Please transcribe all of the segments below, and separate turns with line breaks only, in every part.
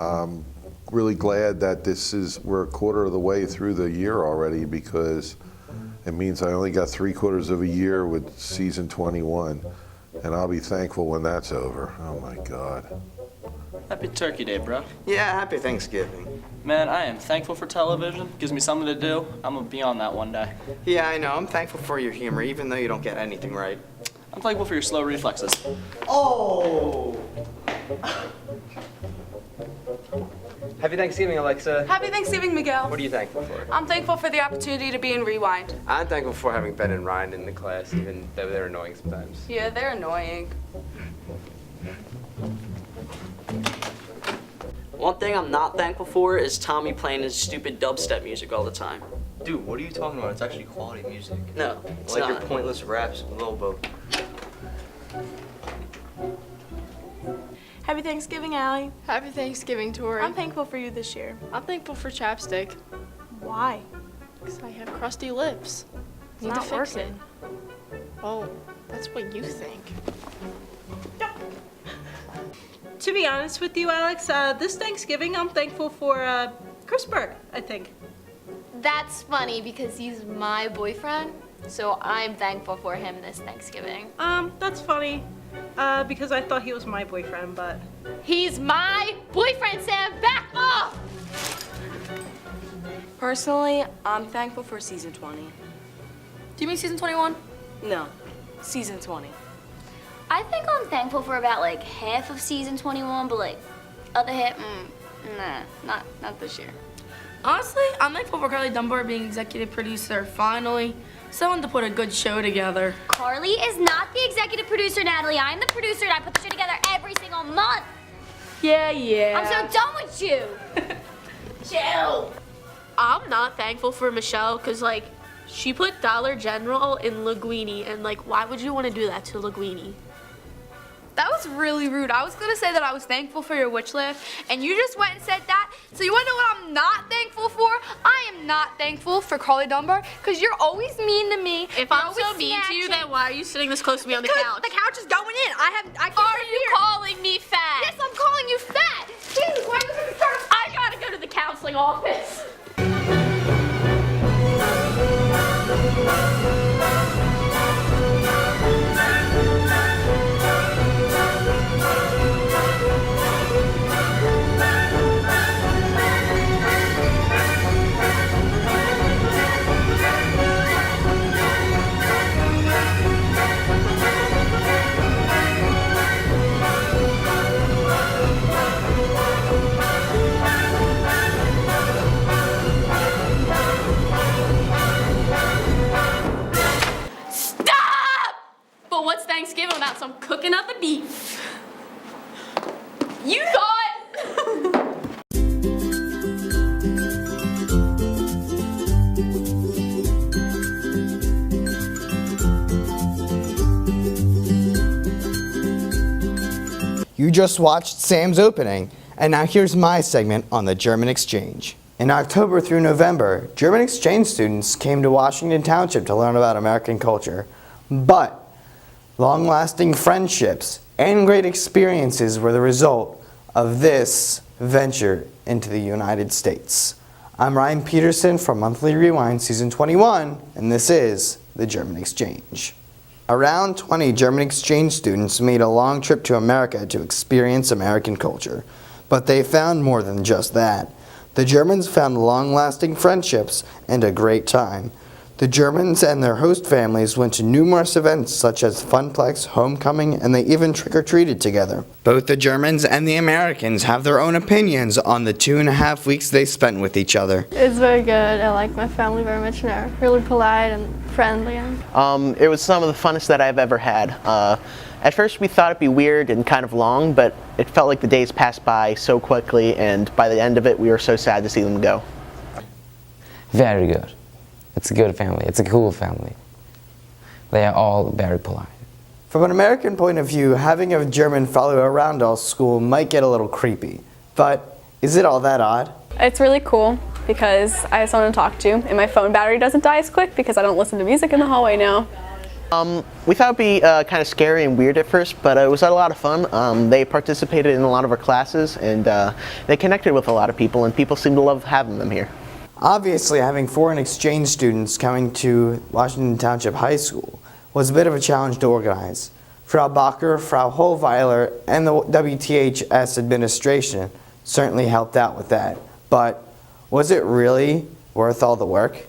I'm really glad that we're a quarter of the way through the year already, because it means I only got 3/4 of a year with season 21, and I'll be thankful when that's over. Oh my God.
Happy Turkey Day, bro.
Yeah, happy Thanksgiving.
Man, I am thankful for television. Gives me something to do. I'm gonna be on that one day.
Yeah, I know. I'm thankful for your humor, even though you don't get anything right.
I'm thankful for your slow reflexes.
Oh! Happy Thanksgiving, Alexa.
Happy Thanksgiving, Miguel.
What are you thankful for?
I'm thankful for the opportunity to be in Rewind.
I'm thankful for having Ben and Ryan in the class, even though they're annoying sometimes.
Yeah, they're annoying.
One thing I'm not thankful for is Tommy playing his stupid dubstep music all the time.
Dude, what are you talking about? It's actually quality music.
No, it's
Like
not.
your pointless raps, Lobo.
Happy Thanksgiving, Allie.
Happy Thanksgiving, Tori.
I'm thankful for you this year.
I'm thankful for chapstick.
Why?
Because I have crusty lips.
It's
Need
not
to fix
working.
it. Oh, that's what you think.
To be honest with you, Alex, this Thanksgiving I'm thankful for Chris Berg, I think.
That's funny because he's my boyfriend, so I'm thankful for him this Thanksgiving.
That's funny because I thought he was my boyfriend, but...
He's my boyfriend, Sam! Back off!
Personally, I'm thankful for season 20.
Do you mean season 21?
No, season 20.
I think I'm thankful for about like half of season 21, but like other half, nah, not this year.
Honestly, I'm thankful for Carly Dunbar being executive producer. Finally, someone to put a good show together.
Carly is not the executive producer, Natalie. I'm the producer, and I put the show together every single month.
Yeah.
I'm so done with you. Chill.
I'm not thankful for Michelle because, like, she put Dollar General in Linguini, and, like, why would you want to do that to Linguini?
That was really rude. I was gonna say that I was thankful for your witch laugh, and you just went and said that. So you wanna know what I'm not thankful for? I am not thankful for Carly Dunbar, because you're always mean to me.
If I'm so mean to you, then why are you sitting this close to me on the couch?
The couch is going in. I can't
Are
sit
you
here.
calling me fat?
Yes, I'm calling you fat. Jesus, why are you gonna start?
I gotta go to the counseling office.
But what's Thanksgiving without some cooking of the beef? You thought...
You just watched Sam's opening, and now here's my segment on the German exchange. In October through November, German exchange students came to Washington Township to learn about American culture. But long-lasting friendships and great experiences were the result of this venture into the United States. I'm Ryan Peterson from Monthly Rewind Season 21, and this is the German Exchange. Around 20 German exchange students made a long trip to America to experience American culture. But they found more than just that. The Germans found long-lasting friendships and a great time. The Germans and their host families went to numerous events such as Funplex, Homecoming, and they even trick-or-treated together. Both the Germans and the Americans have their own opinions on the 2.5 weeks they spent with each other.
It's very good. I like my family very much, and they're really polite and friendly.
It was some of the funnest that I've ever had. At first we thought it'd be weird and kind of long, but it felt like the days passed by so quickly, and by the end of it we were so sad to see them go.
Very good. It's a good family. It's a cool family. They are all very polite.
From an American point of view, having a German fellow around our school might get a little creepy. But is it all that odd?
It's really cool because I have someone to talk to, and my phone battery doesn't die as quick because I don't listen to music in the hallway now.
We thought it'd be kind of scary and weird at first, but it was a lot of fun. They participated in a lot of our classes, and they connected with a lot of people, and people seem to love having them here.
Obviously, having foreign exchange students coming to Washington Township High School was a bit of a challenge to organize. Frau Bacher, Frau Holweiler, and the WTHS administration certainly helped out with that. But was it really worth all the work?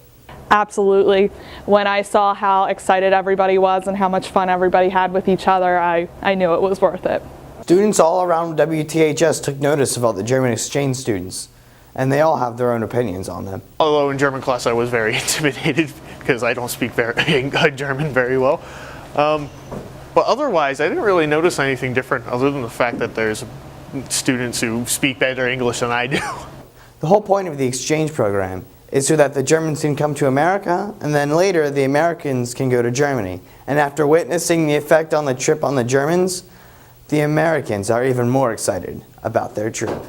Absolutely. When I saw how excited everybody was and how much fun everybody had with each other, I knew it was worth it.
Students all around WTHS took notice about the German exchange students, and they all have their own opinions on them.
Although in German class I was very intimidated because I don't speak German very well. But otherwise, I didn't really notice anything different other than the fact that there's students who speak better English than I do.
The whole point of the exchange program is so that the Germans can come to America, and then later the Americans can go to Germany. And after witnessing the effect on the trip on the Germans, the Americans are even more excited about their trip.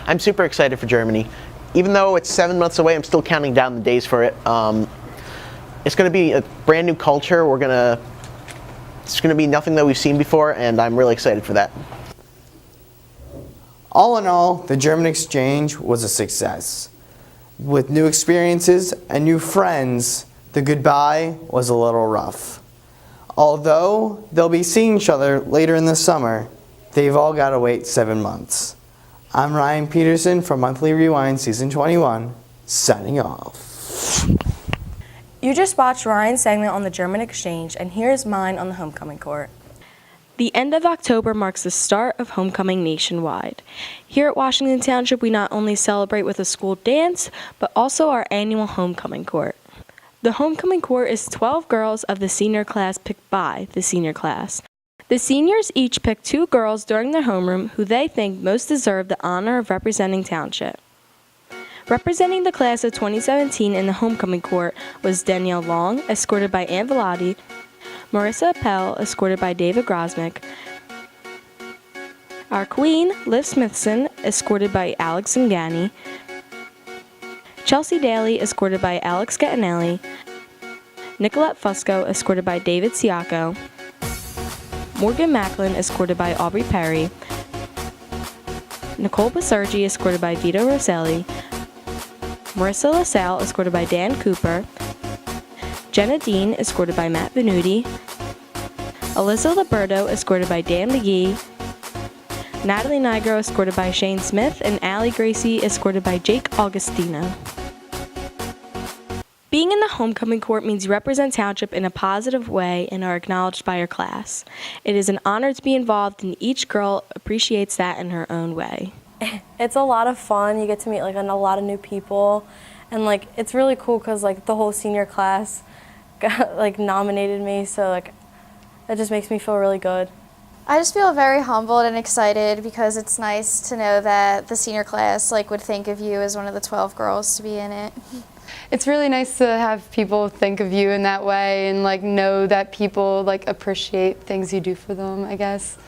I'm super excited for Germany. Even though it's 7 months away, I'm still counting down the days for it. It's going to be a brand new culture. It's going to be nothing that we've seen before, and I'm really excited for that.
All in all, the German exchange was a success. With new experiences and new friends, the goodbye was a little rough. Although they'll be seeing each other later in the summer, they've all got to wait 7 months. I'm Ryan Peterson from Monthly Rewind Season 21, signing off.
You just watched Ryan's segment on the German exchange, and here's mine on the homecoming court. The end of October marks the start of homecoming nationwide. Here at Washington Township, we not only celebrate with a school dance, but also our annual homecoming court. The homecoming court is 12 girls of the senior class picked by the senior class. The seniors each pick 2 girls during their homeroom who they think most deserve the honor of representing Township. Representing the class of 2017 in the homecoming court was Danielle Long, escorted by Ann Velati, Marissa Appel, escorted by David Grosmick, our queen, Liv Smithson, escorted by Alex Zingani, Chelsea Daly, escorted by Alex Gattinelli, Nicolette Fusco, escorted by David Siacco, Morgan Macklin, escorted by Aubrey Perry, Nicole Basergi, escorted by Vito Rosselli, Marissa LaSalle, escorted by Dan Cooper, Jenna Dean, escorted by Matt Venuti, Alyssa Liberto, escorted by Dan McGee, Natalie Nigro, escorted by Shane Smith, and Allie Gracie, escorted by Jake Augustino. Being in the homecoming court means you represent Township in a positive way and are acknowledged by your class. It is an honor to be involved, and each girl appreciates that in her own way. It's a lot of fun. You get to meet a lot of new people, and it's really cool because the whole senior class got, nominated me, so it just makes me feel really good.
I just feel very humbled and excited because it's nice to know that the senior class would think of you as one of the 12 girls to be in it.
It's really nice to have people think of you in that way and know that people appreciate things you do for them, I guess.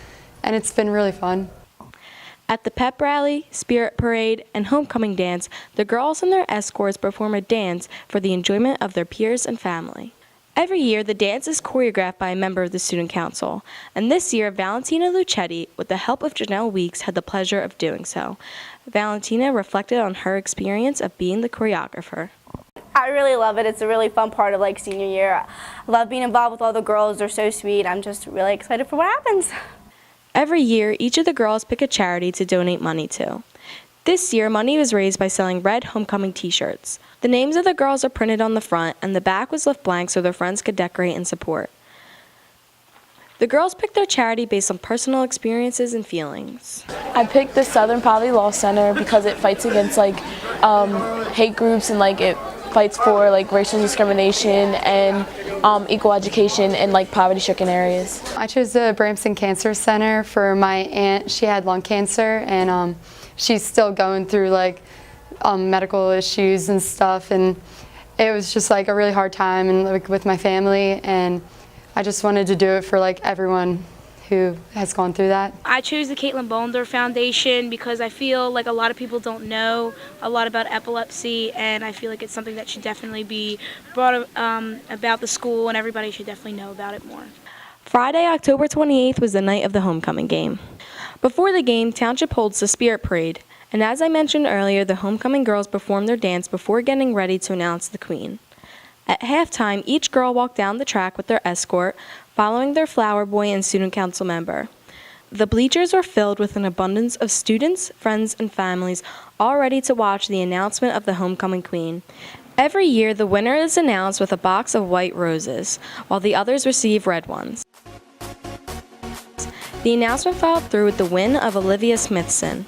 And it's been really fun.
At the pep rally, spirit parade, and homecoming dance, the girls and their escorts perform a dance for the enjoyment of their peers and family. Every year, the dance is choreographed by a member of the student council, and this year, Valentina Lucetti, with the help of Janelle Weeks, had the pleasure of doing so. Valentina reflected on her experience of being the choreographer.
I really love it. It's a really fun part of senior year. I love being involved with all the girls. They're so sweet. I'm just really excited for what happens.
Every year, each of the girls pick a charity to donate money to. This year, money was raised by selling red homecoming t-shirts. The names of the girls are printed on the front, and the back was left blank so their friends could decorate and support. The girls picked their charity based on personal experiences and feelings.
I picked the Southern Poverty Law Center because it fights against hate groups and it fights for racial discrimination and equal education in poverty-stricken areas.
I chose the Bramson Cancer Center for my aunt. She had lung cancer, and she's still going through medical issues and stuff, and it was just a really hard time and with my family, and I just wanted to do it for everyone who has gone through that.
I chose the Caitlin Bollender Foundation because I feel like a lot of people don't know a lot about epilepsy, and I feel like it's something that should definitely be brought about the school, and everybody should definitely know about it more.
Friday, October 28th was the night of the homecoming game. Before the game, Township holds the Spirit Parade, and as I mentioned earlier, the homecoming girls performed their dance before getting ready to announce the Queen. At halftime, each girl walked down the track with their escort, following their flower boy and student council member. The bleachers were filled with an abundance of students, friends, and families all ready to watch the announcement of the homecoming queen. Every year, the winner is announced with a box of white roses, while the others receive red ones. The announcement followed through with the win of Olivia Smithson.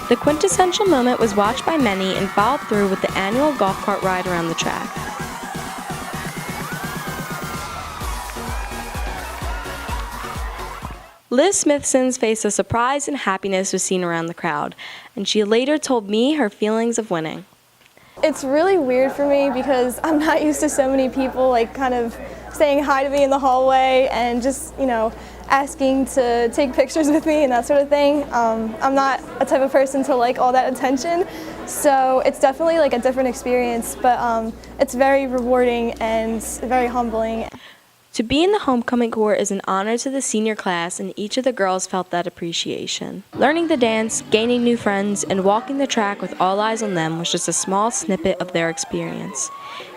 The quintessential moment was watched by many and followed through with the annual golf cart ride around the track. Liz Smithson's face of surprise and happiness was seen around the crowd, and she later told me her feelings of winning.
It's really weird for me because I'm not used to so many people like kind of saying hi to me in the hallway and just, asking to take pictures with me and that sort of thing. I'm not a type of person to like all that attention, so it's definitely like a different experience, but it's very rewarding and very humbling.
To be in the homecoming court is an honor to the senior class, and each of the girls felt that appreciation. Learning the dance, gaining new friends, and walking the track with all eyes on them was just a small snippet of their experience.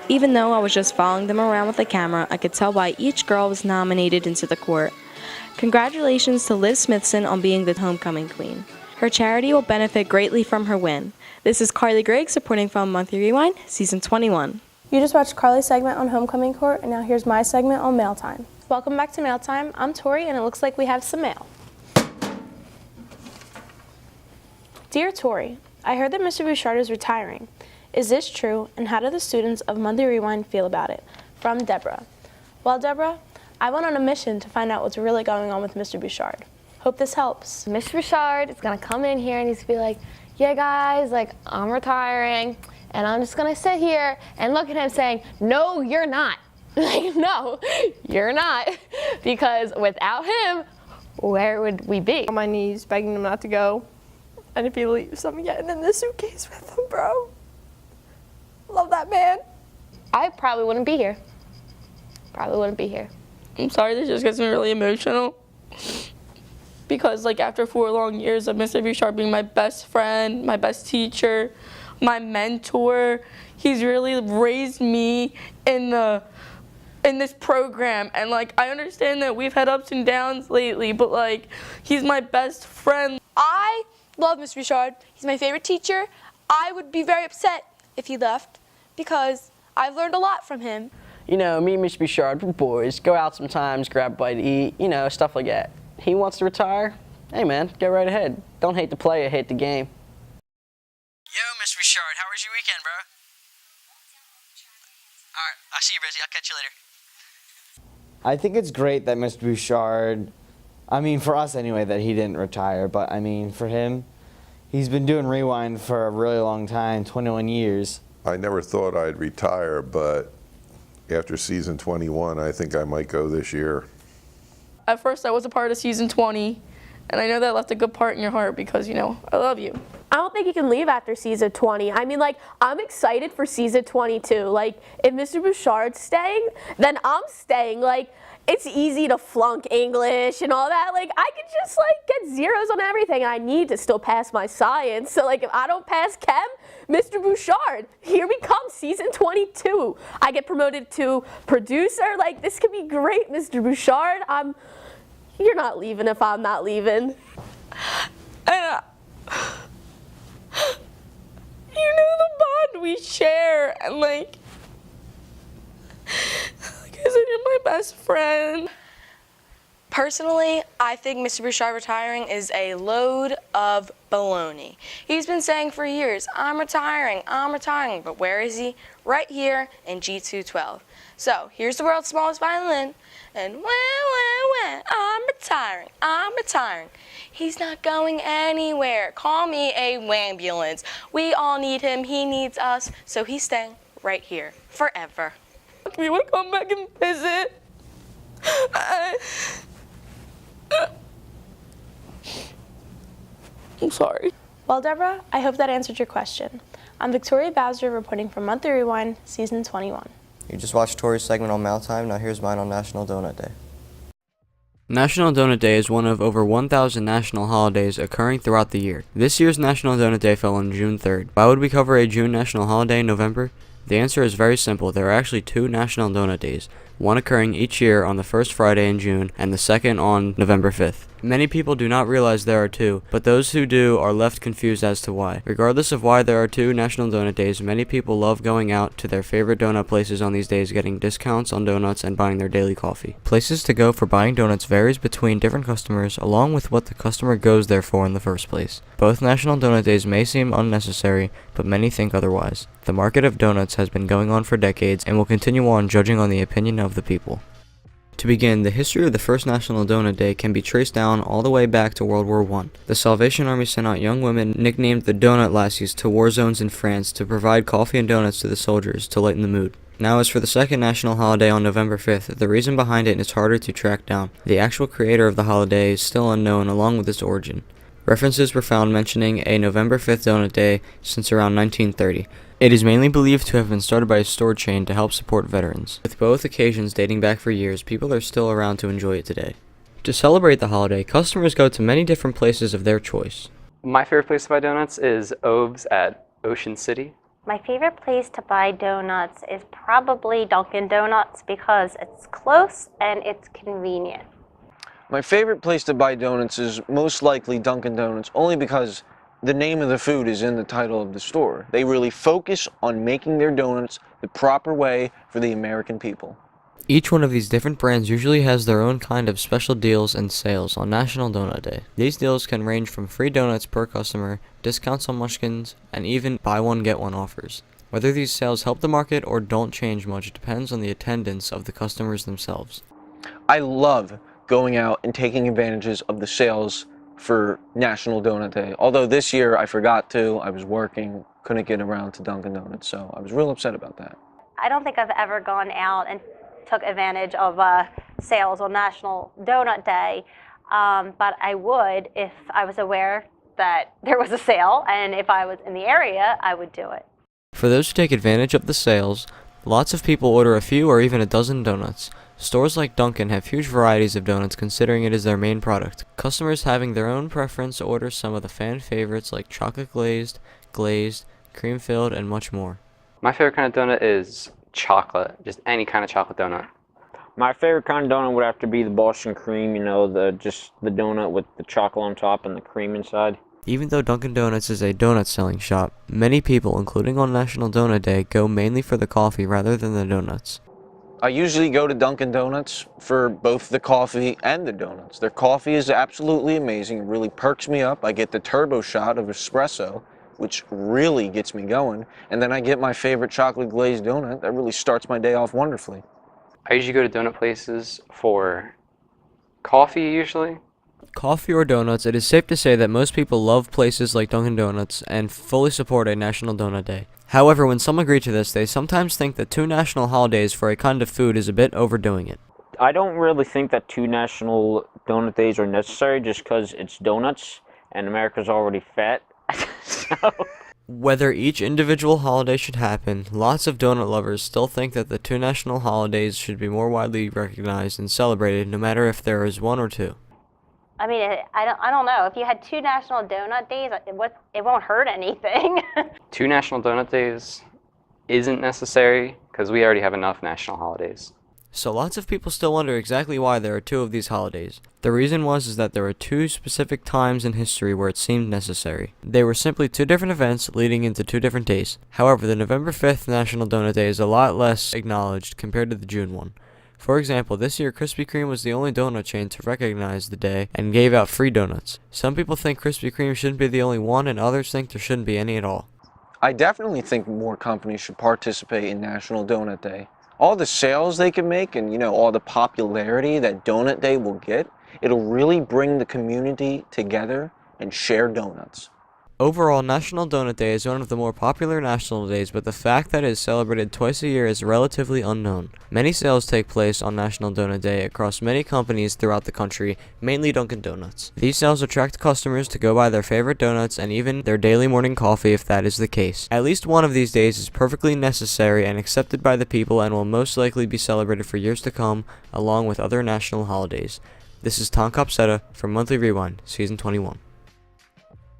Even though I was just following them around with a camera, I could tell why each girl was nominated into the court. Congratulations to Liz Smithson on being the homecoming queen. Her charity will benefit greatly from her win. This is Carly Griggs reporting from Monthly Rewind, Season 21.
You just watched Carly's segment on Homecoming Court, and now here's my segment on Mail Time. Welcome back to Mail Time. I'm Tori, and it looks like we have some mail. Dear Tori, I heard that Mr. Bouchard is retiring. Is this true, and how do the students of Monthly Rewind feel about it? From Deborah. Well, Deborah, I went on a mission to find out what's really going on with Mr. Bouchard. Hope this helps.
Mr. Bouchard is gonna come in here and he's gonna be like, yeah guys, I'm retiring, and I'm just gonna sit here and look at him saying, no, you're not. No, you're not. Because without him, where would we be?
On my knees, begging him not to go. And if he leaves, I'm getting in the suitcase with him, bro. Love that man.
I probably wouldn't be here. Probably wouldn't be here.
I'm sorry, this just gets me really emotional. Because after 4 long years of Mr. Bouchard being my best friend, my best teacher, my mentor, he's really raised me in this program. And I understand that we've had ups and downs lately, but he's my best friend.
I love Mr. Bouchard. He's my favorite teacher. I would be very upset if he left because I've learned a lot from him.
Me and Mr. Bouchard, we're boys, go out sometimes, grab a bite to eat, stuff like that. He wants to retire? Hey man, go right ahead. Don't hate the player, hate the game. Yo, Mr. Bouchard, how was your weekend, bro? Alright, I'll see you, Rizzy. I'll catch you later.
I think it's great that Mr. Bouchard, for us anyway, that he didn't retire, but for him, he's been doing Rewind for a really long time, 21 years.
I never thought I'd retire, but after season 21, I think I might go this year.
At first, I was a part of season 20, and I know that left a good part in your heart because, I love you.
I don't think he can leave after season 20. I'm excited for season 22. If Mr. Bouchard's staying, then I'm staying. It's easy to flunk English and all that. I could just, get zeros on everything, and I need to still pass my science. So, if I don't pass chem, Mr. Bouchard, here we come, season 22. I get promoted to producer. This could be great, Mr. Bouchard. You're not leaving if I'm not leaving.
And, the bond we share, and I said, you're my best friend.
Personally, I think Mr. Bouchard retiring is a load of baloney. He's been saying for years, I'm retiring, but where is he? Right here in G212. So, here's the world's smallest violin, and I'm retiring. He's not going anywhere. Call me a wambulance. We all need him, he needs us, so he's staying right here, forever.
We want to come back and visit. I'm sorry.
Well, Deborah, I hope that answered your question. I'm Victoria Bowser reporting from Monthly Rewind, Season 21.
You just watched Tori's segment on Mail Time. Now here's mine on National Donut Day.
National Donut Day is one of over 1,000 national holidays occurring throughout the year. This year's National Donut Day fell on June 3rd. Why would we cover a June national holiday in November? The answer is very simple. There are actually two National Donut Days, one occurring each year on the first Friday in June and the second on November 5th. Many people do not realize there are two, but those who do are left confused as to why. Regardless of why there are two National Donut Days, many people love going out to their favorite donut places on these days, getting discounts on donuts and buying their daily coffee. Places to go for buying donuts varies between different customers, along with what the customer goes there for in the first place. Both National Donut Days may seem unnecessary, but many think otherwise. The market of donuts has been going on for decades and will continue on, judging on the opinion of the people. To begin, the history of the first National Donut Day can be traced down all the way back to World War I. The Salvation Army sent out young women nicknamed the Donut Lassies to war zones in France to provide coffee and donuts to the soldiers to lighten the mood. Now, as for the second national holiday on November 5th, the reason behind it is harder to track down. The actual creator of the holiday is still unknown, along with its origin. References were found mentioning a November 5th Donut Day since around 1930. It is mainly believed to have been started by a store chain to help support veterans. With both occasions dating back for years, people are still around to enjoy it today. To celebrate the holiday, customers go to many different places of their choice.
My favorite place to buy donuts is Ove's at Ocean City.
My favorite place to buy donuts is probably Dunkin' Donuts because it's close and it's convenient.
My favorite place to buy donuts is most likely Dunkin' Donuts, only because the name of the food is in the title of the store. They really focus on making their donuts the proper way for the American people.
Each one of these different brands usually has their own kind of special deals and sales on National Donut Day. These deals can range from free donuts per customer, discounts on munchkins, and even buy one get one offers. Whether these sales help the market or don't change much depends on the attendance of the customers themselves.
I love going out and taking advantages of the sales for National Donut Day. Although this year I forgot to, I was working, couldn't get around to Dunkin' Donuts, so I was real upset about that.
I don't think I've ever gone out and took advantage of sales on National Donut Day, but I would if I was aware that there was a sale, and if I was in the area, I would do it.
For those who take advantage of the sales, lots of people order a few or even a dozen donuts. Stores like Dunkin' have huge varieties of donuts considering it is their main product. Customers having their own preference order some of the fan favorites like chocolate glazed, cream filled, and much more.
My favorite kind of donut is chocolate, just any kind of chocolate donut.
My favorite kind of donut would have to be the Boston cream, you know, the donut with the chocolate on top and the cream inside.
Even though Dunkin' Donuts is a donut selling shop, many people, including on National Donut Day, go mainly for the coffee rather than the donuts.
I usually go to Dunkin' Donuts for both the coffee and the donuts. Their coffee is absolutely amazing. It really perks me up. I get the turbo shot of espresso, which really gets me going. And then I get my favorite chocolate glazed donut. That really starts my day off wonderfully.
I usually go to donut places for coffee usually.
Coffee or donuts, it is safe to say that most people love places like Dunkin' Donuts and fully support a National Donut Day. However, when some agree to this, they sometimes think that two national holidays for a kind of food is a bit overdoing it.
I don't really think that two National Donut Days are necessary just because it's donuts and America's already fat.
Whether each individual holiday should happen, lots of donut lovers still think that the two national holidays should be more widely recognized and celebrated, no matter if there is one or two.
I mean, I don't know. If you had two National Donut Days, it won't hurt anything.
Two National Donut Days isn't necessary because we already have enough national holidays.
So lots of people still wonder exactly why there are two of these holidays. The reason is that there were two specific times in history where it seemed necessary. They were simply two different events leading into two different days. However, the November 5th National Donut Day is a lot less acknowledged compared to the June one. For example, this year Krispy Kreme was the only donut chain to recognize the day and gave out free donuts. Some people think Krispy Kreme shouldn't be the only one, and others think there shouldn't be any at all.
I definitely think more companies should participate in National Donut Day. All the sales they can make and, all the popularity that Donut Day will get, it'll really bring the community together and share donuts.
Overall, National Donut Day is one of the more popular national days, but the fact that it is celebrated twice a year is relatively unknown. Many sales take place on National Donut Day across many companies throughout the country, mainly Dunkin' Donuts. These sales attract customers to go buy their favorite donuts and even their daily morning coffee if that is the case. At least one of these days is perfectly necessary and accepted by the people and will most likely be celebrated for years to come, along with other national holidays. This is Tom Copsetta from Monthly Rewind, Season 21.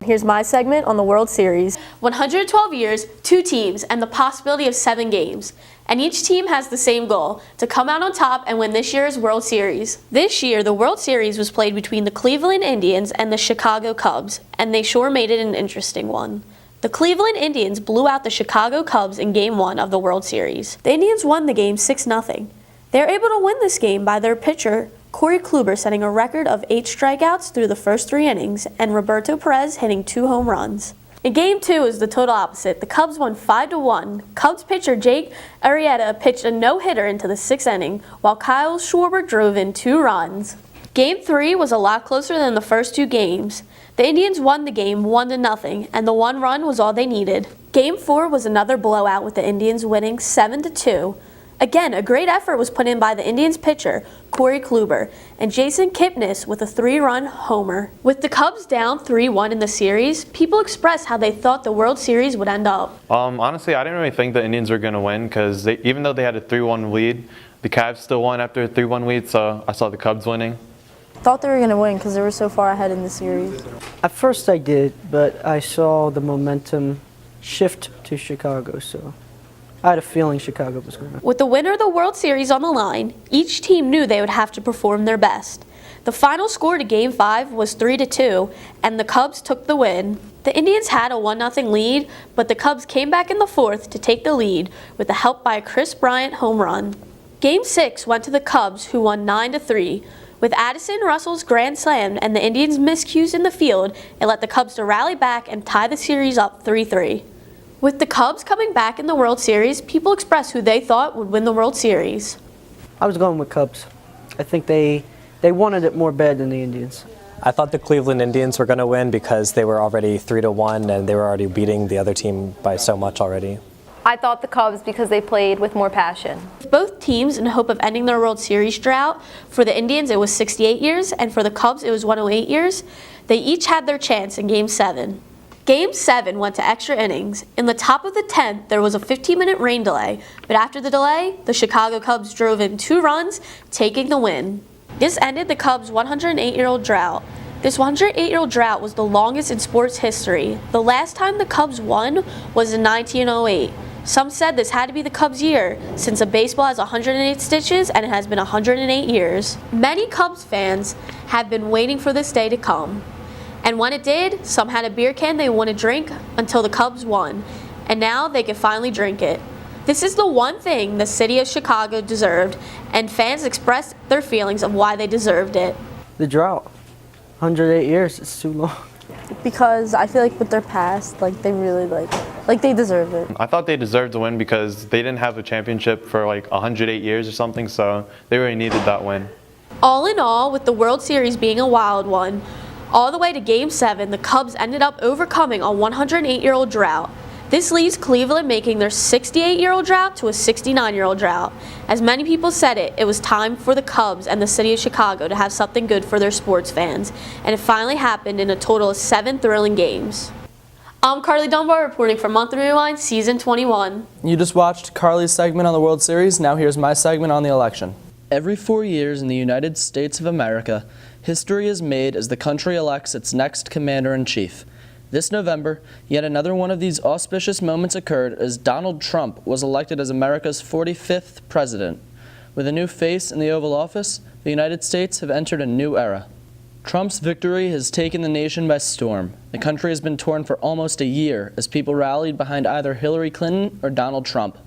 Here's my segment on the World Series. 112 years, 2 teams, and the possibility of 7 games. And each team has the same goal, to come out on top and win this year's World Series. This year, the World Series was played between the Cleveland Indians and the Chicago Cubs, and they sure made it an interesting one. The Cleveland Indians blew out the Chicago Cubs in Game 1 of the World Series. The Indians won the game 6-0. They were able to win this game by their pitcher, Corey Kluber, setting a record of 8 strikeouts through the first 3 innings, and Roberto Perez hitting 2 home runs. In Game 2 is the total opposite. The Cubs won 5-1. Cubs pitcher Jake Arrieta pitched a no-hitter into the 6th inning, while Kyle Schwarber drove in 2 runs. Game 3 was a lot closer than the first 2 games. The Indians won the game 1-0, and the 1 run was all they needed. Game 4 was another blowout with the Indians winning 7-2. Again, a great effort was put in by the Indians pitcher, Corey Kluber, and Jason Kipnis with a 3-run homer. With the Cubs down 3-1 in the series, people expressed how they thought the World Series would end up.
Honestly, I didn't really think the Indians were going to win because even though they had a 3-1 lead, the Cavs still won after a 3-1 lead, so I saw the Cubs winning.
Thought they were going to win because they were so far ahead in the series.
At first I did, but I saw the momentum shift to Chicago, so I had a feeling Chicago was going to.
With the winner of the World Series on the line, each team knew they would have to perform their best. The final score to Game 5 was 3-2, and the Cubs took the win. The Indians had a 1-0 lead, but the Cubs came back in the 4th to take the lead with the help by a Chris Bryant home run. Game 6 went to the Cubs, who won 9-3. With Addison Russell's grand slam and the Indians' miscues in the field, it let the Cubs to rally back and tie the series up 3-3. With the Cubs coming back in the World Series, people expressed who they thought would win the World Series.
I was going with Cubs. I think they wanted it more bad than the Indians.
I thought the Cleveland Indians were going to win because they were already 3-1 and they were already beating the other team by so much already.
I thought the Cubs because they played with more passion.
Both teams in hope of ending their World Series drought. For the Indians, it was 68 years, and for the Cubs, it was 108 years. They each had their chance in Game 7. Game 7 went to extra innings. In the top of the 10th, there was a 15-minute rain delay, but after the delay, the Chicago Cubs drove in 2 runs, taking the win. This ended the Cubs' 108-year-old drought. This 108-year-old drought was the longest in sports history. The last time the Cubs won was in 1908. Some said this had to be the Cubs' year, since a baseball has 108 stitches and it has been 108 years. Many Cubs fans have been waiting for this day to come. And when it did, some had a beer can they wouldn't drink until the Cubs won, and now they could finally drink it. This is the one thing the city of Chicago deserved, and fans expressed their feelings of why they deserved it.
The drought. 108 years, it's too long.
Because I feel like with their past, like they really like they deserve it.
I thought they deserved to win because they didn't have a championship for like 108 years or something, so they really needed that win.
All in all, with the World Series being a wild one, all the way to Game 7, the Cubs ended up overcoming a 108-year-old drought. This leaves Cleveland making their 68-year-old drought to a 69-year-old drought. As many people said it was time for the Cubs and the city of Chicago to have something good for their sports fans, and it finally happened in a total of 7 thrilling games. I'm Carly Dunbar reporting for Monthly Rewind, Season 21.
You just watched Carly's segment on the World Series, now here's my segment on the election. Every 4 years in the United States of America, history is made as the country elects its next commander-in-chief. This November, yet another one of these auspicious moments occurred as Donald Trump was elected as America's 45th president. With a new face in the Oval Office, the United States have entered a new era. Trump's victory has taken the nation by storm. The country has been torn for almost a year as people rallied behind either Hillary Clinton or Donald Trump.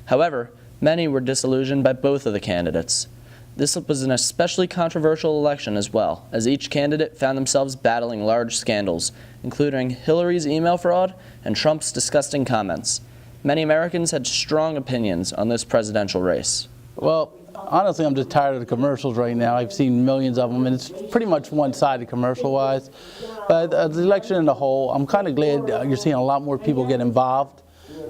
However, many were disillusioned by both of the candidates. This was an especially controversial election as well, as each candidate found themselves battling large scandals, including Hillary's email fraud and Trump's disgusting comments. Many Americans had strong opinions on this presidential race. Well,
honestly, I'm just tired of the commercials right now. I've seen millions of them, and it's pretty much one-sided commercial-wise. But the election in the whole, I'm kind of glad you're seeing a lot more people get involved,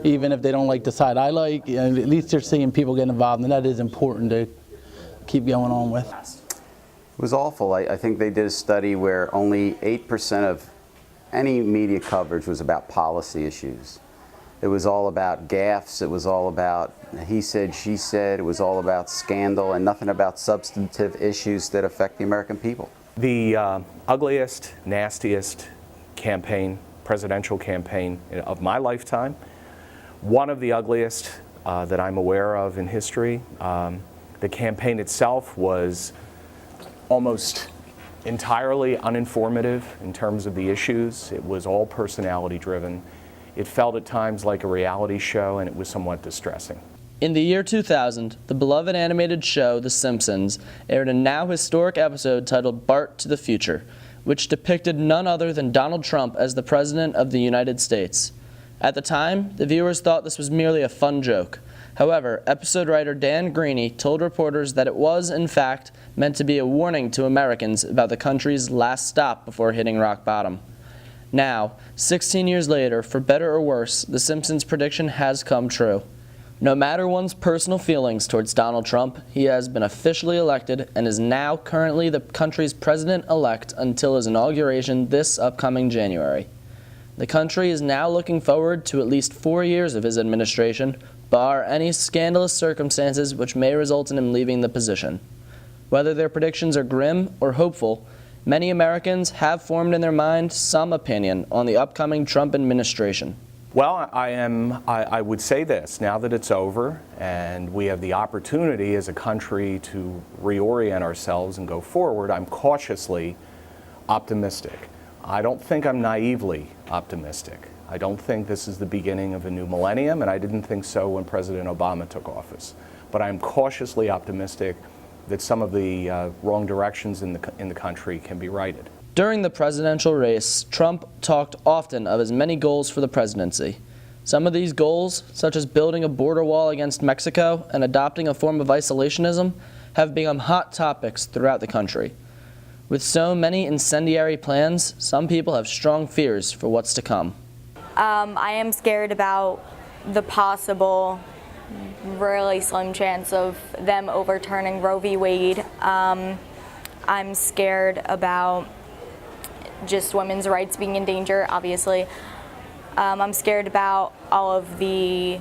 even if they don't like the side I like. And at least they're seeing people get involved, and that is important to keep going on with.
It was awful. I think they did a study where only 8% of any media coverage was about policy issues. It was all about gaffes, it was all about he said, she said, it was all about scandal, and nothing about substantive issues that affect the American people.
The ugliest, nastiest campaign, presidential campaign of my lifetime. One of the ugliest that I'm aware of in history. The campaign itself was almost entirely uninformative in terms of the issues. It was all personality driven. It felt at times like a reality show, and it was somewhat distressing.
In the year 2000, the beloved animated show The Simpsons aired a now historic episode titled Bart to the Future, which depicted none other than Donald Trump as the President of the United States. At the time, the viewers thought this was merely a fun joke. However, episode writer Dan Greeny told reporters that it was, in fact, meant to be a warning to Americans about the country's last stop before hitting rock bottom. Now, 16 years later, for better or worse, The Simpsons' prediction has come true. No matter one's personal feelings towards Donald Trump, he has been officially elected and is now currently the country's president-elect until his inauguration this upcoming January. The country is now looking forward to at least 4 years of his administration, bar any scandalous circumstances which may result in him leaving the position. Whether their predictions are grim or hopeful, many Americans have formed in their mind some opinion on the upcoming Trump administration.
Well, I would say this, now that it's over and we have the opportunity as a country to reorient ourselves and go forward, I'm cautiously optimistic. I don't think I'm naively optimistic. I don't think this is the beginning of a new millennium, and I didn't think so when President Obama took office. But I'm cautiously optimistic that some of the wrong directions in the country can be righted.
During the presidential race, Trump talked often of his many goals for the presidency. Some of these goals, such as building a border wall against Mexico and adopting a form of isolationism, have become hot topics throughout the country. With so many incendiary plans, some people have strong fears for what's to come.
I am scared about the possible, really slim chance of them overturning Roe v. Wade. I'm scared about just women's rights being in danger, obviously. I'm scared about all of the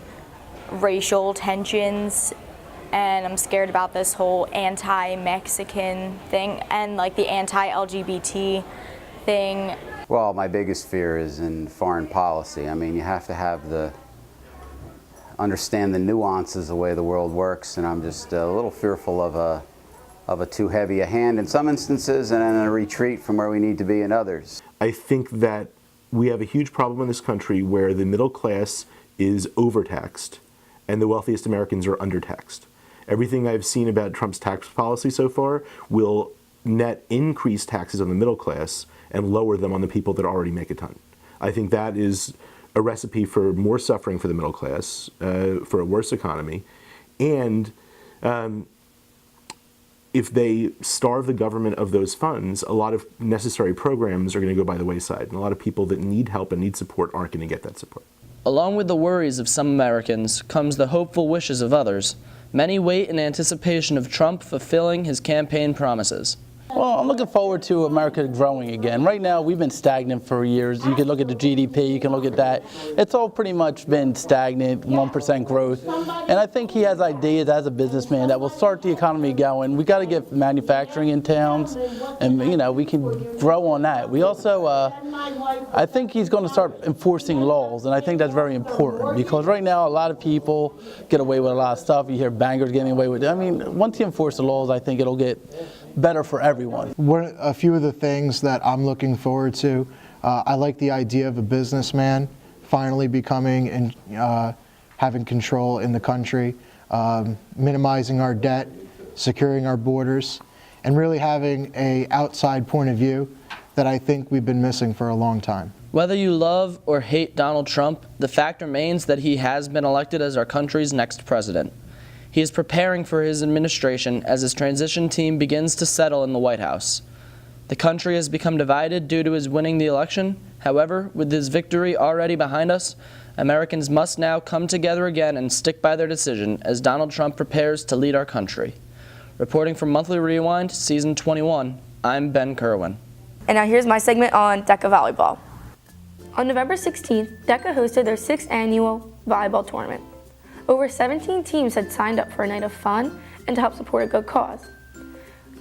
racial tensions, and I'm scared about this whole anti-Mexican thing and like the anti-LGBT thing.
Well, my biggest fear is in foreign policy. I mean, you have to understand the nuances of the way the world works, and I'm just a little fearful of a too heavy a hand in some instances and then a retreat from where we need to be in others.
I think that we have a huge problem in this country where the middle class is overtaxed and the wealthiest Americans are undertaxed. Everything I've seen about Trump's tax policy so far will net increase taxes on the middle class and lower them on the people that already make a ton. I think that is a recipe for more suffering for the middle class, for a worse economy, and if they starve the government of those funds, a lot of necessary programs are going to go by the wayside, and a lot of people that need help and need support aren't going to get that support.
Along with the worries of some Americans comes the hopeful wishes of others. Many wait in anticipation of Trump fulfilling his campaign promises.
Well, I'm looking forward to America growing again. Right now, we've been stagnant for years. You can look at the GDP, you can look at that. It's all pretty much been stagnant, 1% growth. And I think he has ideas as a businessman that will start the economy going. We got to get manufacturing in towns, and we can grow on that. We also, I think he's going to start enforcing laws, and I think that's very important because right now a lot of people get away with a lot of stuff. You hear bangers getting away with it. I mean, once you enforce the laws, I think it'll get better for everyone.
A few of the things that I'm looking forward to, I like the idea of a businessman finally becoming and having control in the country, minimizing our debt, securing our borders, and really having an outside point of view that I think we've been missing for a long time.
Whether you love or hate Donald Trump, the fact remains that he has been elected as our country's next president. He is preparing for his administration as his transition team begins to settle in the White House. The country has become divided due to his winning the election. However, with his victory already behind us, Americans must now come together again and stick by their decision as Donald Trump prepares to lead our country. Reporting from Monthly Rewind, Season 21, I'm Ben Kerwin.
And now here's my segment on DECA volleyball. On November 16th, DECA hosted their 6th annual volleyball tournament. Over 17 teams had signed up for a night of fun and to help support a good cause.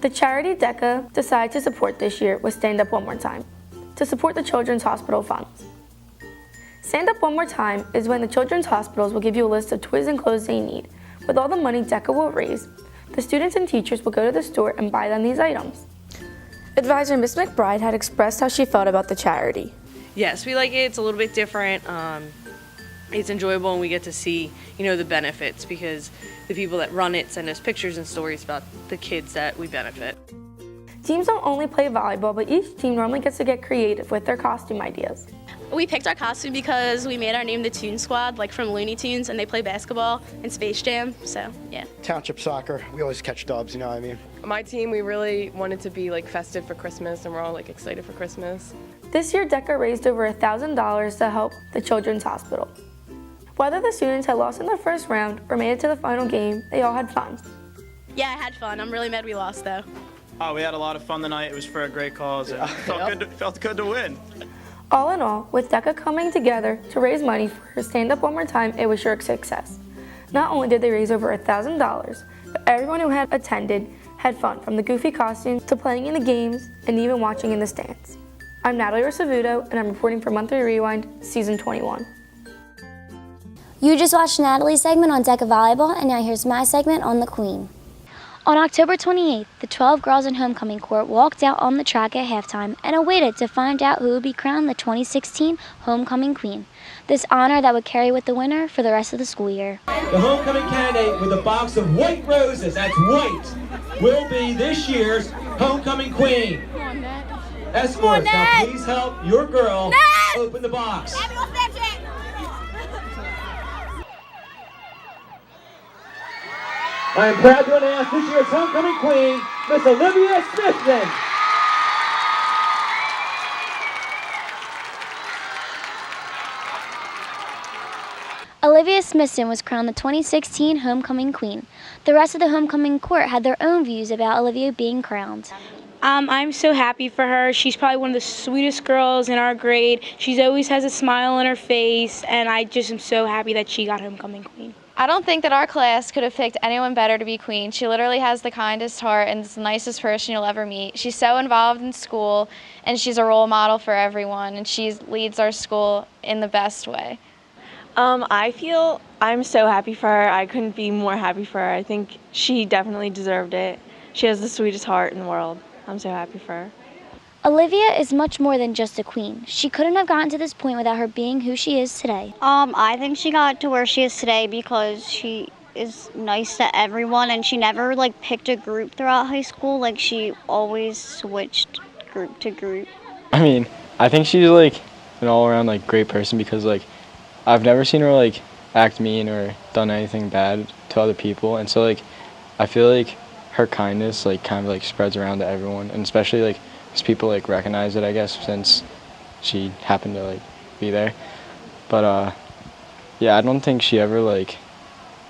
The charity DECA decided to support this year was Stand Up One More Time, to support the Children's Hospital funds. Stand Up One More Time is when the children's hospitals will give you a list of toys and clothes they need. With all the money DECA will raise, the students and teachers will go to the store and buy them these items. Advisor Ms. McBride had expressed how she felt about the charity.
Yes, we like it. It's a little bit different. It's enjoyable, and we get to see, the benefits, because the people that run it send us pictures and stories about the kids that we benefit.
Teams don't only play volleyball, but each team normally gets to get creative with their costume ideas.
We picked our costume because we made our name the Toon Squad, like from Looney Tunes, and they play basketball and Space Jam, so yeah.
Township soccer, we always catch dubs, you know what I mean?
My team, we really wanted to be festive for Christmas, and we're all excited for Christmas.
This year, DECA raised over $1,000 to help the Children's Hospital. Whether the students had lost in the first round or made it to the final game, they all had fun.
Yeah, I had fun. I'm really mad we lost, though.
Oh, we had a lot of fun tonight. It was for a great cause, and felt good to win.
All in all, with DECA coming together to raise money for Stand Up One More Time, it was sure a success. Not only did they raise over $1,000, but everyone who had attended had fun, from the goofy costumes to playing in the games and even watching in the stands. I'm Natalie Rosavuto, and I'm reporting for Monthly Rewind, Season 21.
You just watched Natalie's segment on DECA Volleyball, and now here's my segment on the Queen. On October 28th, the 12 girls in homecoming court walked out on the track at halftime and awaited to find out who would be crowned the 2016 Homecoming Queen. This honor that would carry with the winner for the rest of the school year.
The homecoming candidate with a box of white roses, that's white, will be this year's Homecoming Queen. Escorts, now please help your girl open the box. I am proud to announce this year's Homecoming Queen, Miss Olivia Smithson.
Olivia Smithson was crowned the 2016 Homecoming Queen. The rest of the homecoming court had their own views about Olivia being crowned.
I'm so happy for her. She's probably one of the sweetest girls in our grade. She always has a smile on her face, and I just am so happy that she got Homecoming Queen.
I don't think that our class could have picked anyone better to be queen. She literally has the kindest heart and is the nicest person you'll ever meet. She's so involved in school, and she's a role model for everyone, and she leads our school in the best way.
I'm so happy for her. I couldn't be more happy for her. I think she definitely deserved it. She has the sweetest heart in the world. I'm so happy for her.
Olivia is much more than just a queen. She couldn't have gotten to this point without her being who she is today.
I think she got to where she is today because she is nice to everyone, and she never picked a group throughout high school. She always switched group to group.
I think she's an all-around great person because I've never seen her act mean or done anything bad to other people, and so I feel her kindness kind of spreads around to everyone, and especially because people recognize it, I guess, since she happened to be there. But yeah, I don't think she ever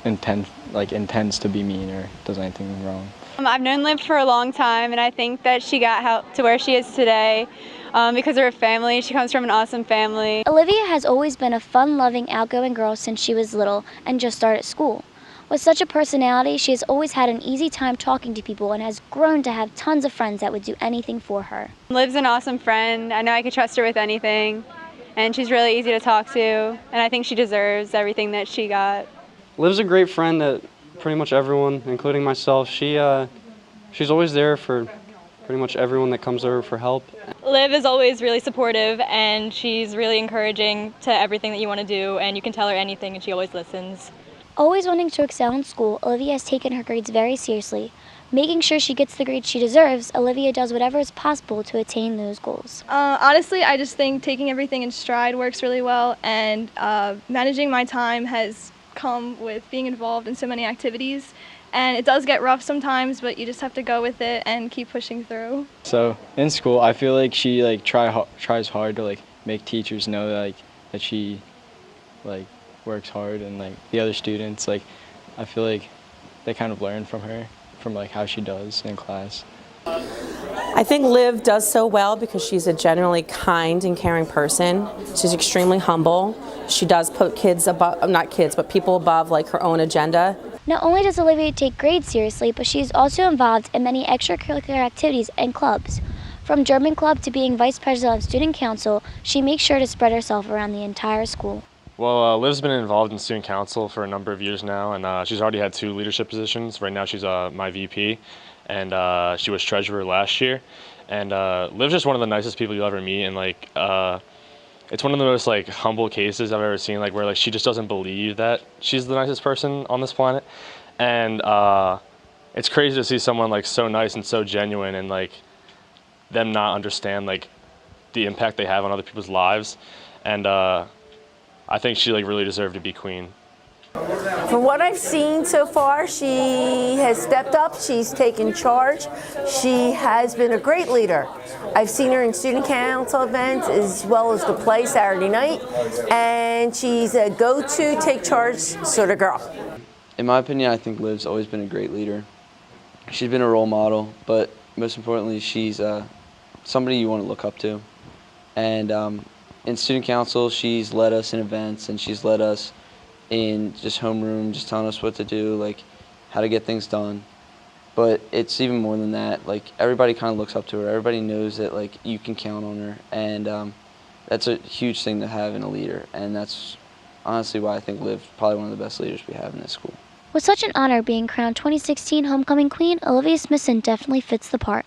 intends to be mean or does anything wrong.
I've known Liv for a long time, and I think that she got to where she is today because of her family. She comes from an awesome family.
Olivia has always been a fun-loving, outgoing girl since she was little and just started school. With such a personality, she has always had an easy time talking to people and has grown to have tons of friends that would do anything for her.
Liv's an awesome friend. I know I could trust her with anything, and she's really easy to talk to, and I think she deserves everything that she got.
Liv's a great friend to pretty much everyone, including myself. She's always there for pretty much everyone that comes over for help.
Liv is always really supportive, and she's really encouraging to everything that you want to do, and you can tell her anything and she always listens.
Always wanting to excel in school, Olivia has taken her grades very seriously. Making sure she gets the grades she deserves, Olivia does whatever is possible to attain those goals.
Honestly, I just think taking everything in stride works really well, and managing my time has
come with being involved in so many activities. And it does get rough sometimes, but you just have to go with it and keep pushing through.
So in school, I feel like she tries hard to make teachers know that she works hard, and the other students I feel like they kind of learn from her, from how she does in class.
I think Liv does so well because she's a generally kind and caring person. She's extremely humble. She does put kids above, not kids, but people above her own agenda.
Not only does Olivia take grades seriously, but she is also involved in many extracurricular activities and clubs. From German club to being vice president of student council, she makes sure to spread herself around the entire school.
Well, Liv's been involved in student council for a number of years now, and she's already had 2 leadership positions. Right now she's my VP, and she was treasurer last year. And Liv's just one of the nicest people you'll ever meet, and it's one of the most humble cases I've ever seen, where she just doesn't believe that she's the nicest person on this planet. And it's crazy to see someone so nice and so genuine, and them not understand the impact they have on other people's lives. And I think she really deserved to be queen.
From what I've seen so far, she has stepped up, she's taken charge, she has been a great leader. I've seen her in student council events as well as the play Saturday night, and she's a go-to, take charge sort of girl.
In my opinion, I think Liv's always been a great leader. She's been a role model, but most importantly, she's somebody you want to look up to. And in student council, she's led us in events, and she's led us in just homeroom, just telling us what to do, how to get things done. But it's even more than that. Everybody kind of looks up to her. Everybody knows that you can count on her, and that's a huge thing to have in a leader. And that's honestly why I think Liv's probably one of the best leaders we have in this school.
With such an honor being crowned 2016 Homecoming Queen, Olivia Smithson definitely fits the part.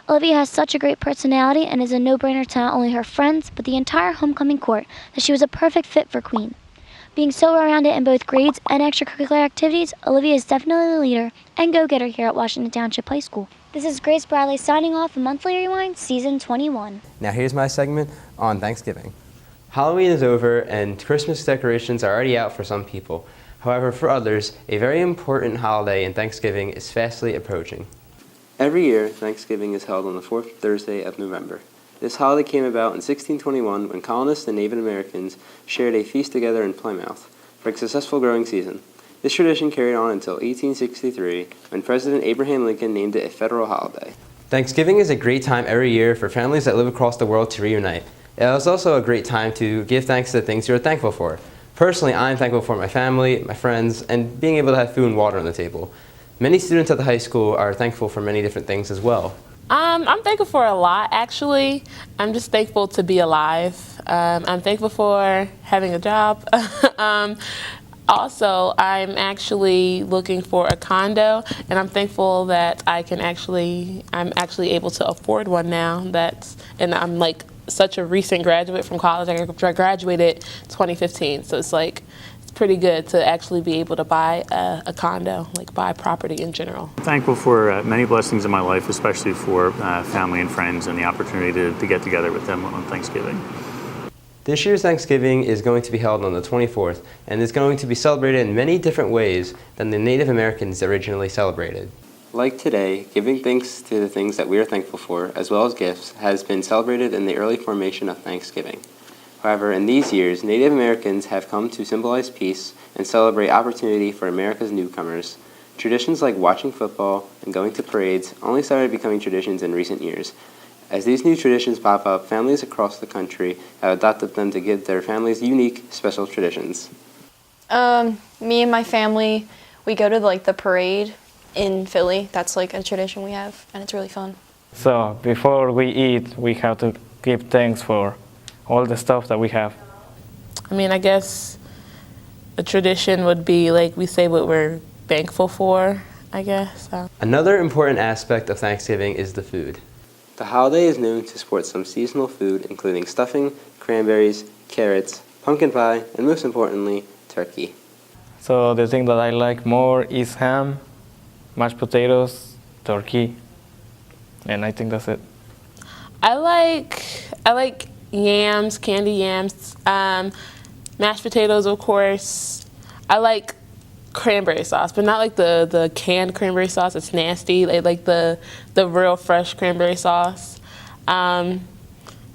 Olivia has such a great personality and is a no-brainer to not only her friends, but the entire homecoming court that she was a perfect fit for Queen. Being so well-rounded in both grades and extracurricular activities, Olivia is definitely the leader and go-getter here at Washington Township High School. This is Grace Bradley signing off for Monthly Rewind, Season 21.
Now here's my segment on Thanksgiving. Halloween is over and Christmas decorations are already out for some people. However, for others, a very important holiday in Thanksgiving is fastly approaching. Every year, Thanksgiving is held on the 4th Thursday of November. This holiday came about in 1621 when colonists and Native Americans shared a feast together in Plymouth for a successful growing season. This tradition carried on until 1863 when President Abraham Lincoln named it a federal holiday. Thanksgiving is a great time every year for families that live across the world to reunite. It is also a great time to give thanks to the things you are thankful for. Personally, I am thankful for my family, my friends, and being able to have food and water on the table. Many students at the high school are thankful for many different things as well.
I'm thankful for a lot, actually. I'm just thankful to be alive. I'm thankful for having a job. Also, I'm actually looking for a condo, and I'm thankful that I'm actually able to afford one now. And I'm such a recent graduate from college. I graduated 2015, so it's pretty good to actually be able to buy a condo, buy property in general.
I'm thankful for many blessings in my life, especially for family and friends and the opportunity to get together with them on Thanksgiving.
This year's Thanksgiving is going to be held on the 24th and is going to be celebrated in many different ways than the Native Americans originally celebrated. Like today, giving thanks to the things that we are thankful for, as well as gifts, has been celebrated in the early formation of Thanksgiving. However, in these years, Native Americans have come to symbolize peace and celebrate opportunity for America's newcomers. Traditions like watching football and going to parades only started becoming traditions in recent years. As these new traditions pop up, families across the country have adopted them to give their families unique, special traditions.
Me and my family, we go to the parade in Philly. That's a tradition we have, and it's really fun.
So before we eat, we have to give thanks for all the stuff that we have.
I guess a tradition would be we say what we're thankful for, I guess.
Another important aspect of Thanksgiving is the food. The holiday is known to sport some seasonal food, including stuffing, cranberries, carrots, pumpkin pie, and most importantly, turkey.
So the thing that I like more is ham, mashed potatoes, turkey, and I think that's it.
I like yams, candy yams, mashed potatoes, of course. I like cranberry sauce, but not like the canned cranberry sauce. It's nasty. I like the real fresh cranberry sauce. I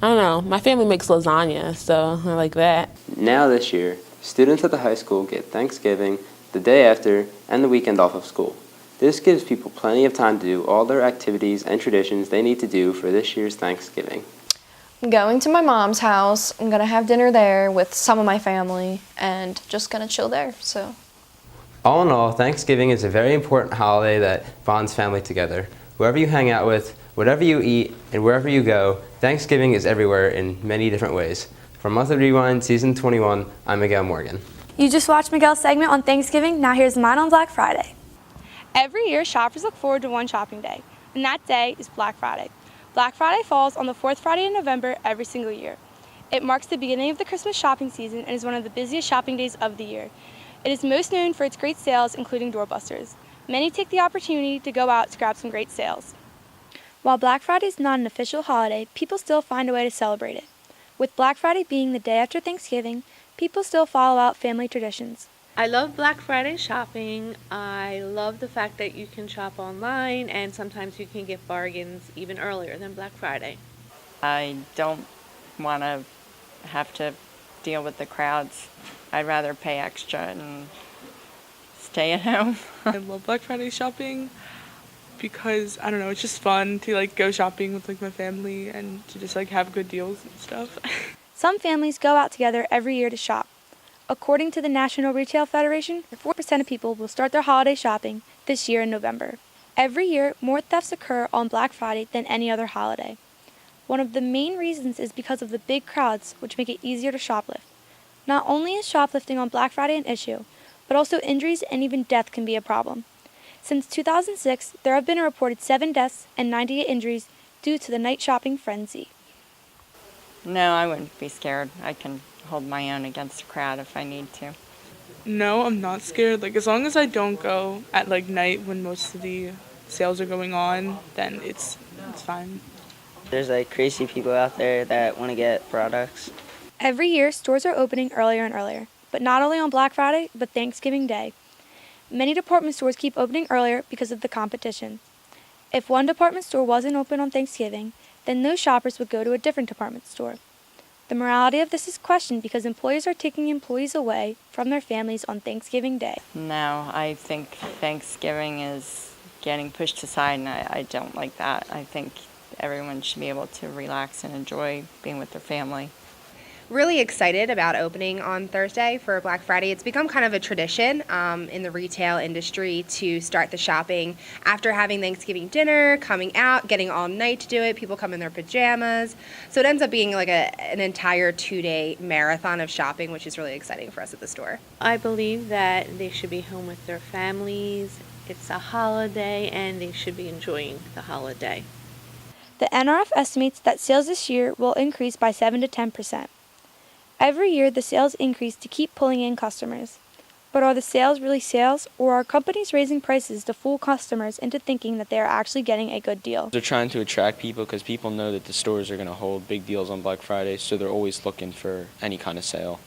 don't know. My family makes lasagna, so I like that.
Now this year, students at the high school get Thanksgiving, the day after, and the weekend off of school. This gives people plenty of time to do all their activities and traditions they need to do for this year's Thanksgiving.
I'm going to my mom's house. I'm going to have dinner there with some of my family and just going to chill there. So,
all in all, Thanksgiving is a very important holiday that bonds family together. Whoever you hang out with, whatever you eat, and wherever you go, Thanksgiving is everywhere in many different ways. For Monthly Rewind Season 21, I'm Miguel Morgan.
You just watched Miguel's segment on Thanksgiving. Now here's mine on Black Friday.
Every year, shoppers look forward to one shopping day, and that day is Black Friday. Black Friday falls on the fourth Friday in November every single year. It marks the beginning of the Christmas shopping season and is one of the busiest shopping days of the year. It is most known for its great sales, including doorbusters. Many take the opportunity to go out to grab some great sales. While Black Friday is not an official holiday, people still find a way to celebrate it. With Black Friday being the day after Thanksgiving, people still follow out family traditions.
I love Black Friday shopping. I love the fact that you can shop online and sometimes you can get bargains even earlier than Black Friday.
I don't want to have to deal with the crowds. I'd rather pay extra and stay at home.
I love Black Friday shopping because, I don't know, it's just fun to like go shopping with like my family and to just like have good deals and stuff.
Some families go out together every year to shop. According to the National Retail Federation, 4% of people will start their holiday shopping this year in November. Every year, more thefts occur on Black Friday than any other holiday. One of the main reasons is because of the big crowds, which make it easier to shoplift. Not only is shoplifting on Black Friday an issue, but also injuries and even death can be a problem. Since 2006, there have been a reported 7 deaths and 98 injuries due to the night shopping frenzy.
No, I wouldn't be scared. I can hold my own against a crowd if I need to.
No, I'm not scared. Like, as long as I don't go at like night when most of the sales are going on, then it's fine.
There's like crazy people out there that want to get products.
Every year, stores are opening earlier and earlier, but not only on Black Friday, but Thanksgiving Day. Many department stores keep opening earlier because of the competition. If one department store wasn't open on Thanksgiving, then those shoppers would go to a different department store. The morality of this is questioned because employers are taking employees away from their families on Thanksgiving Day.
No, I think Thanksgiving is getting pushed aside, and I don't like that. I think everyone should be able to relax and enjoy being with their family.
Really excited about opening on Thursday for Black Friday. It's become kind of a tradition in the retail industry to start the shopping after having Thanksgiving dinner, coming out, getting all night to do it. People come in their pajamas. So it ends up being like an entire 2-day marathon of shopping, which is really exciting for us at the store.
I believe that they should be home with their families. It's a holiday and they should be enjoying the holiday.
The NRF estimates that sales this year will increase by 7 to 10%. Every year, the sales increase to keep pulling in customers. But are the sales really sales, or are companies raising prices to fool customers into thinking that they are actually getting a good deal?
They're trying to attract people because people know that the stores are going to hold big deals on Black Friday, so they're always looking for any kind of sale.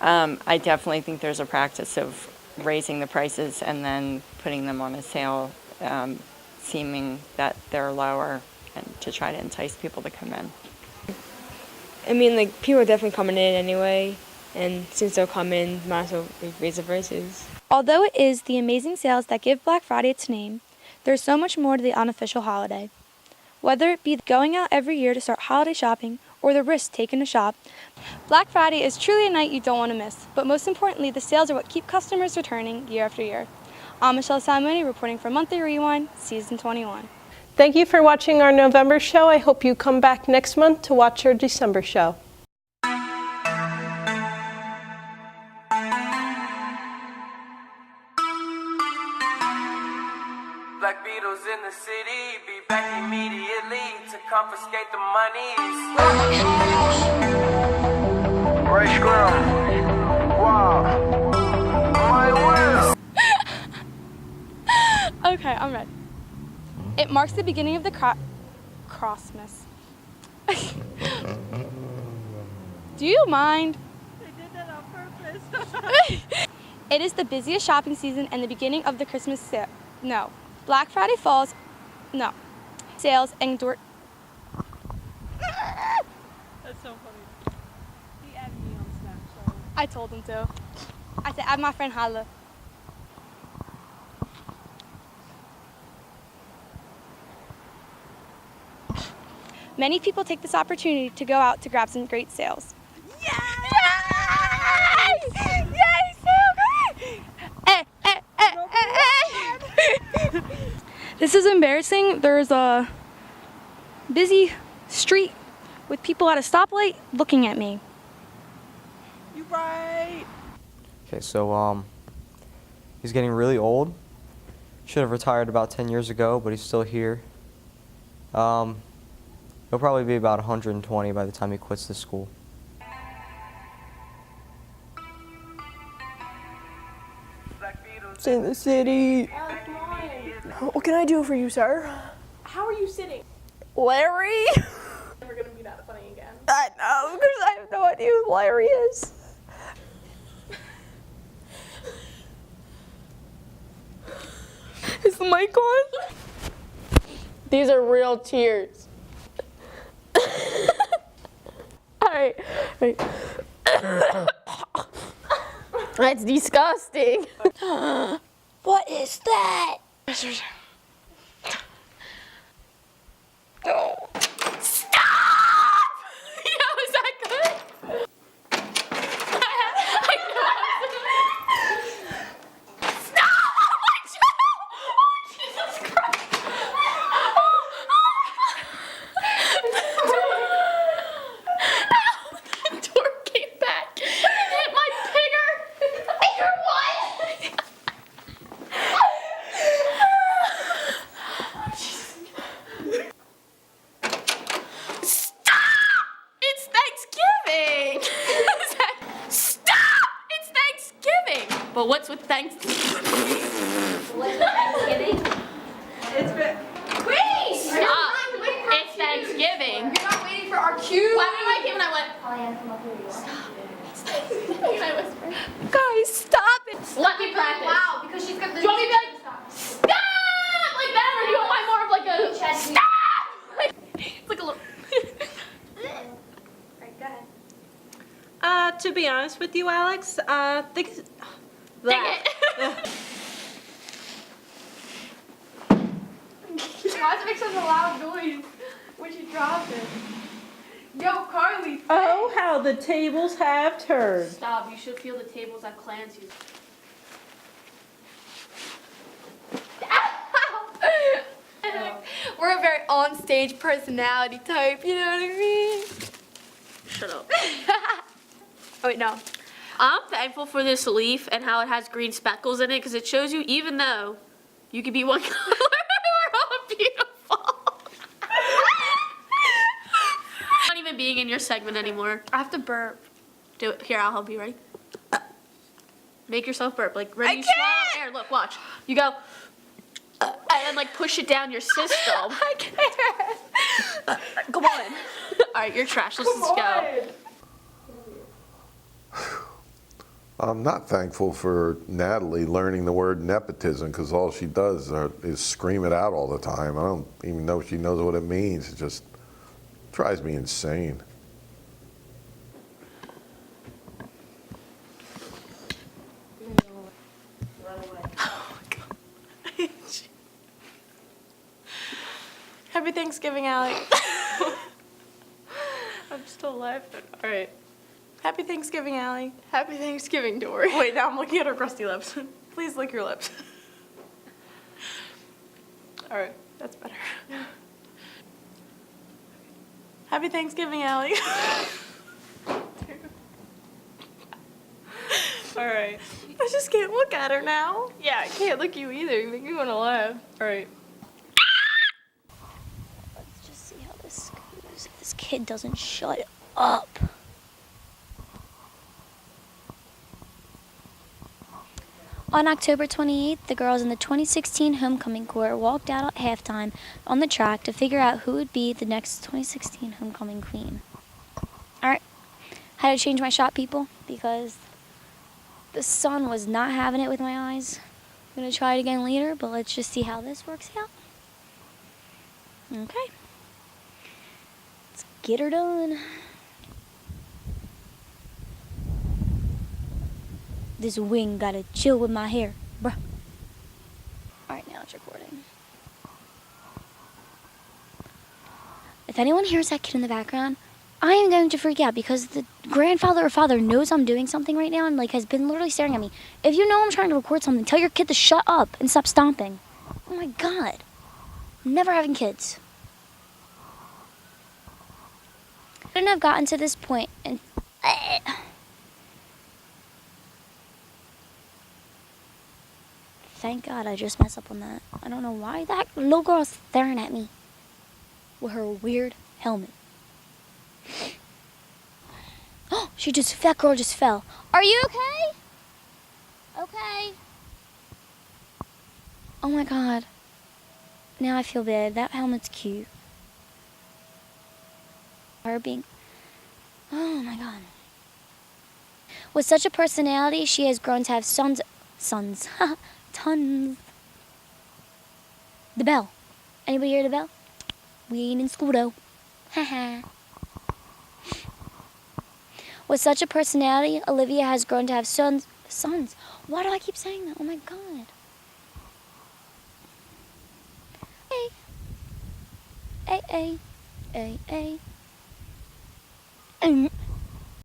I definitely think there's a practice of raising the prices and then putting them on a sale, seeming that they're lower, and to try to entice people to come in.
I mean, like, people are definitely coming in anyway, and since they'll come in, might as well raise the prices.
Although it is the amazing sales that give Black Friday its name, there's so much more to the unofficial holiday. Whether it be going out every year to start holiday shopping or the risk taken to shop, Black Friday is truly a night you don't want to miss. But most importantly, the sales are what keep customers returning year after year. I'm Michelle Simoni reporting for Monthly Rewind, Season 21.
Thank you for watching our November show. I hope you come back next month to watch our December show.
Black Beatles in the city, be back immediately to confiscate the monies. Ray Scrum, wow, my will.
Okay, I'm ready. It marks the beginning of the Crossmas. Do you mind?
I did that on purpose.
It is the busiest shopping season and the beginning of the Christmas sale. No. Black Friday falls. No. Sales and
That's so funny. He added me on Snapchat.
I told him to. I said, add my friend Hala. Many people take this opportunity to go out to grab some great sales.
Yay! Yay, so good!
This is embarrassing. There's a busy street with people at a stoplight looking at me.
You right.
Okay, so he's getting really old. Should have retired about 10 years ago, but he's still here. He'll probably be about 120 by the time he quits the school.
It's in the city. What can I do for you, sir?
How are you sitting?
Larry?
Never gonna be that funny again.
I know, because I have no idea who Larry is.
Is the mic on? These are real tears. Alright. That's disgusting.
What is that?
No. Stop! Yo, is that good? Stop! Oh my God! Oh, Jesus Christ! The door came back and hit my pigger. Pigger what? Stop! It's Thanksgiving! Stop! It's Thanksgiving! But what's with Thanksgiving?
What's Thanksgiving?
It's been... Wait! Stop! It's Thanksgiving. You're not waiting for our cue. Why did I came and I went...
Pollyanna, come up here.
Stop! It's Thanksgiving. And I whispered, guys, stop it! Let me practice.
Wow, because she's got the...
Do you want me to be like, stop! Like that, or do you want mine more of like a... Stop! Like, it's like a little...
Alright, go ahead.
To be honest with you, Alex, think
Dang
that.
Why does it make such a loud noise when she drops it? Yo, Carly.
Oh, how the tables have turned.
Stop, you should feel the tables at Clancy's.
We're a very on-stage personality type, you know what I mean?
Shut up.
Oh, wait, no.
I'm thankful for this leaf and how it has green speckles in it because it shows you even though you could be one color, we're all beautiful. Not even being in your segment anymore.
I have to burp.
Do it. Here, I'll help you. Ready? Make yourself burp. Like, ready?
I
You
can't!
swallow air. Look, watch. You go, and then like push it down your system.
I can't.
Come on. All right, you're trash. Let's just go.
I'm not thankful for Natalie learning the word nepotism because all she does is scream it out all the time. I don't even know if she knows what it means. It just drives me insane.
Happy Thanksgiving, Alec. I'm still laughing. All right. Happy Thanksgiving, Allie. Happy Thanksgiving, Dory. Wait, now I'm looking at her crusty lips. Please lick your lips. All right, that's better. Happy Thanksgiving, Allie. All right. I just can't look at her now. Yeah, I can't look at you either. You make me want to laugh. All right.
Let's just see how this goes. If this kid doesn't shut up. On October 28th, the girls in the 2016 homecoming court walked out at halftime on the track to figure out who would be the next 2016 homecoming queen. Alright, had to change my shot, people, because The sun was not having it with my eyes. I'm gonna try it again later, but let's just see how this works out. Okay. Let's get her done. This wing gotta chill with my hair, bruh. Alright, now it's recording. If anyone hears that kid in the background, I am going to freak out because the grandfather or father knows I'm doing something right now and like has been literally staring at me. If you know I'm trying to record something, tell your kid to shut up and stop stomping. Oh my god. Never having kids. I couldn't have gotten to this point and thank God I just messed up on that. I don't know why that little girl's staring at me with her weird helmet. Oh, that girl just fell. Are you okay? Okay. Oh my god. Now I feel bad. That helmet's cute. Her being... Oh my god. With such a personality, she has grown to have sons. Tons. The bell. Anybody hear the bell? We ain't in school though. Haha. With such a personality, Olivia has grown to have sons. Why do I keep saying that? Oh my god. Hey. Hey.